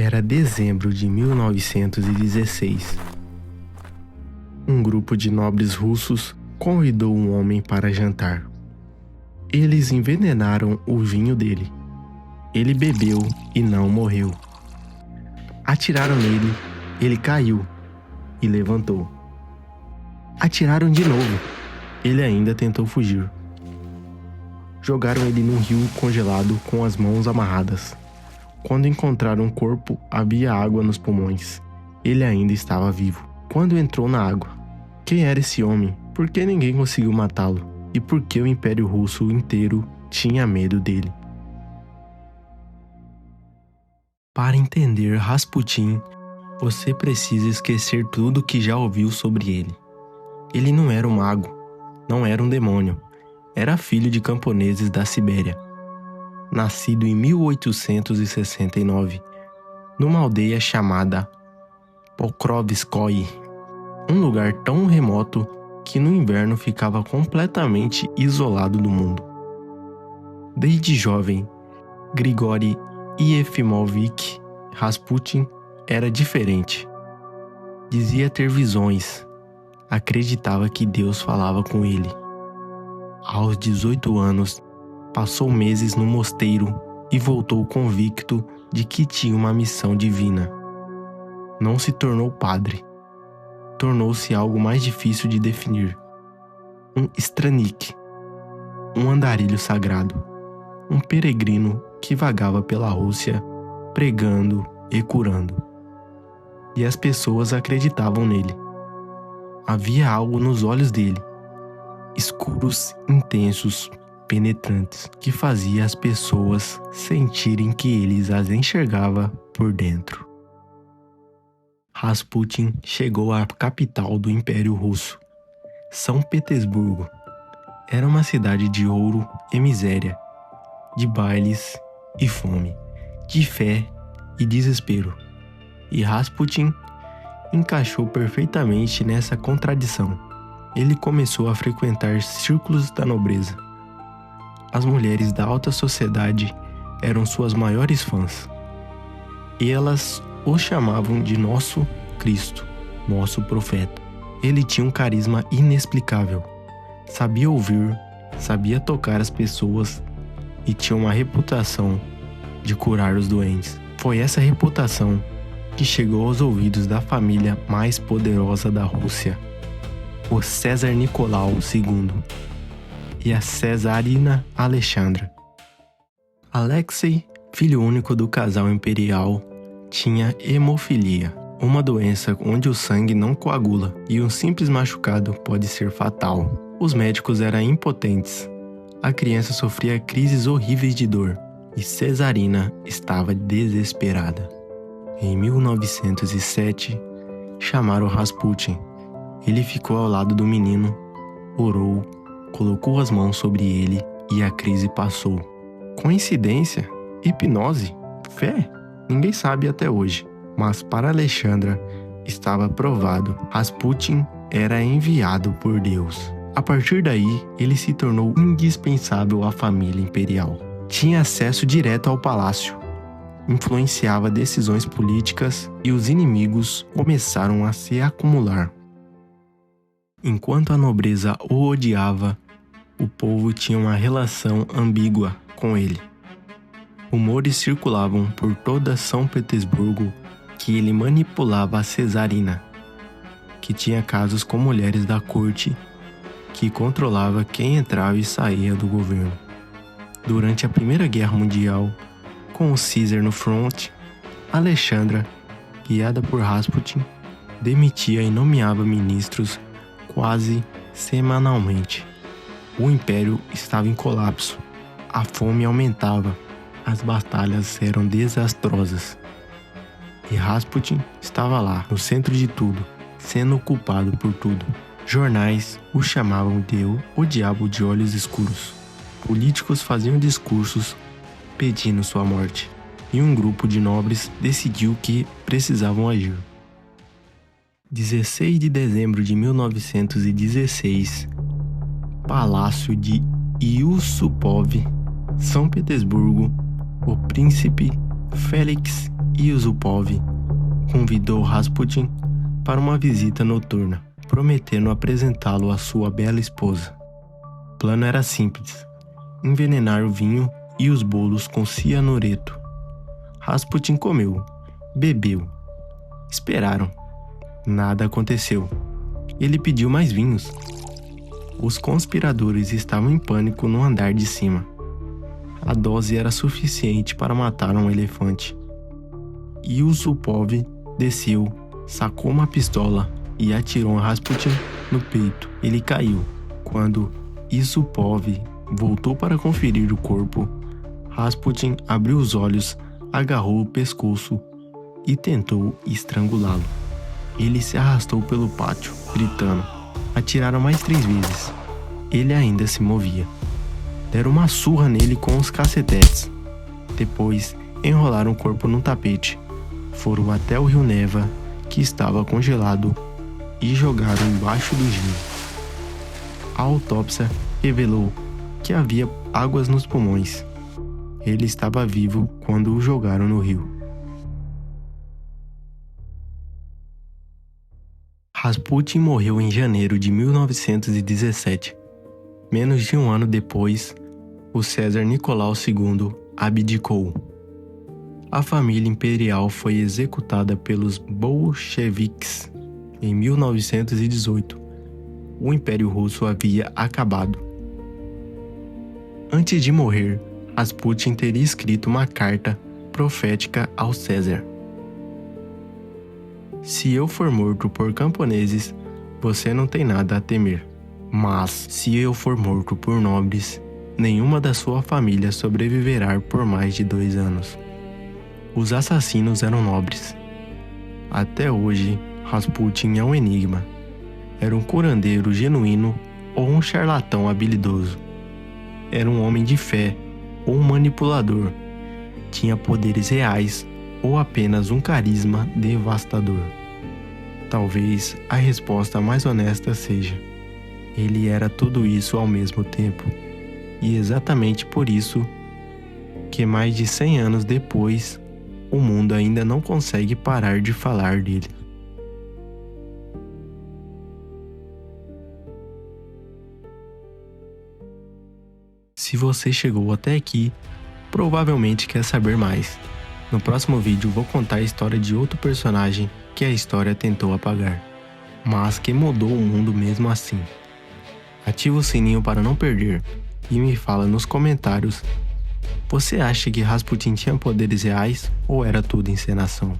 Era dezembro de 1916. Um grupo de nobres russos convidou um homem para jantar. Eles envenenaram o vinho dele. Ele bebeu e não morreu. Atiraram nele, ele caiu e levantou. Atiraram de novo, ele ainda tentou fugir. Jogaram ele num rio congelado com as mãos amarradas. Quando encontraram o corpo, havia água nos pulmões. Ele ainda estava vivo. Quando entrou na água, quem era esse homem? Por que ninguém conseguiu matá-lo? E por que o Império Russo inteiro tinha medo dele? Para entender Rasputin, você precisa esquecer tudo que já ouviu sobre ele. Ele não era um mago, não era um demônio. Era filho de camponeses da Sibéria. Nascido em 1869, numa aldeia chamada Pokrovskoye, um lugar tão remoto que no inverno ficava completamente isolado do mundo. Desde jovem, Grigori Yefimovich Rasputin era diferente. Dizia ter visões, acreditava que Deus falava com ele. Aos 18 anos, passou meses no mosteiro e voltou convicto de que tinha uma missão divina. Não se tornou padre. Tornou-se algo mais difícil de definir. Um stranik, um andarilho sagrado, um peregrino que vagava pela Rússia pregando e curando. E as pessoas acreditavam nele. Havia algo nos olhos dele, escuros, intensos, penetrantes, que fazia as pessoas sentirem que ele as enxergava por dentro. Rasputin chegou à capital do Império Russo, São Petersburgo. Era uma cidade de ouro e miséria, de bailes e fome, de fé e desespero. E Rasputin encaixou perfeitamente nessa contradição. Ele começou a frequentar círculos da nobreza. As mulheres da alta sociedade eram suas maiores fãs. E elas o chamavam de nosso Cristo, nosso profeta. Ele tinha um carisma inexplicável. Sabia ouvir, sabia tocar as pessoas e tinha uma reputação de curar os doentes. Foi essa reputação que chegou aos ouvidos da família mais poderosa da Rússia, o César Nicolau II e a Cesarina Alexandra. Alexei, filho único do casal imperial, tinha hemofilia, uma doença onde o sangue não coagula e um simples machucado pode ser fatal. Os médicos eram impotentes. A criança sofria crises horríveis de dor e Cesarina estava desesperada. Em 1907, chamaram Rasputin. Ele ficou ao lado do menino, orou, colocou as mãos sobre ele e a crise passou. Coincidência? Hipnose? Fé? Ninguém sabe até hoje. Mas para Alexandra estava provado. Rasputin era enviado por Deus. A partir daí, ele se tornou indispensável à família imperial. Tinha acesso direto ao palácio. Influenciava decisões políticas e os inimigos começaram a se acumular. Enquanto a nobreza o odiava, o povo tinha uma relação ambígua com ele. Rumores circulavam por toda São Petersburgo que ele manipulava a Cesarina, que tinha casos com mulheres da corte, que controlava quem entrava e saía do governo. Durante a Primeira Guerra Mundial, com o Caesar no fronte, Alexandra, guiada por Rasputin, demitia e nomeava ministros quase semanalmente. O império estava em colapso, a fome aumentava, as batalhas eram desastrosas. E Rasputin estava lá, no centro de tudo, sendo culpado por tudo. Jornais o chamavam de o diabo de olhos escuros. Políticos faziam discursos pedindo sua morte. E um grupo de nobres decidiu que precisavam agir. 16 de dezembro de 1916, Palácio de Yusupov, São Petersburgo, o príncipe Felix Yusupov convidou Rasputin para uma visita noturna, prometendo apresentá-lo à sua bela esposa. O plano era simples: envenenar o vinho e os bolos com cianureto. Rasputin comeu, bebeu. Esperaram. Nada aconteceu. Ele pediu mais vinhos. Os conspiradores estavam em pânico no andar de cima. A dose era suficiente para matar um elefante. Yusupov desceu, sacou uma pistola e atirou Rasputin no peito. Ele caiu. Quando Yusupov voltou para conferir o corpo, Rasputin abriu os olhos, agarrou o pescoço e tentou estrangulá-lo. Ele se arrastou pelo pátio, gritando. Atiraram mais 3 vezes. Ele ainda se movia. Deram uma surra nele com os cacetetes. Depois, enrolaram o corpo num tapete. Foram até o rio Neva, que estava congelado, e jogaram embaixo do gelo. A autópsia revelou que havia águas nos pulmões. Ele estava vivo quando o jogaram no rio. Rasputin morreu em janeiro de 1917. Menos de um ano depois, o César Nicolau II abdicou. A família imperial foi executada pelos bolcheviques em 1918. O Império Russo havia acabado. Antes de morrer, Rasputin teria escrito uma carta profética ao César. Se eu for morto por camponeses, você não tem nada a temer. Mas, se eu for morto por nobres, nenhuma da sua família sobreviverá por mais de 2 anos. Os assassinos eram nobres. Até hoje, Rasputin é um enigma. Era um curandeiro genuíno ou um charlatão habilidoso. Era um homem de fé ou um manipulador. Tinha poderes reais ou apenas um carisma devastador. Talvez a resposta mais honesta seja: ele era tudo isso ao mesmo tempo. E exatamente por isso que mais de 100 anos depois, o mundo ainda não consegue parar de falar dele. Se você chegou até aqui, provavelmente quer saber mais. No próximo vídeo vou contar a história de outro personagem que a história tentou apagar, mas que mudou o mundo mesmo assim. Ativa o sininho para não perder e me fala nos comentários: você acha que Rasputin tinha poderes reais ou era tudo encenação?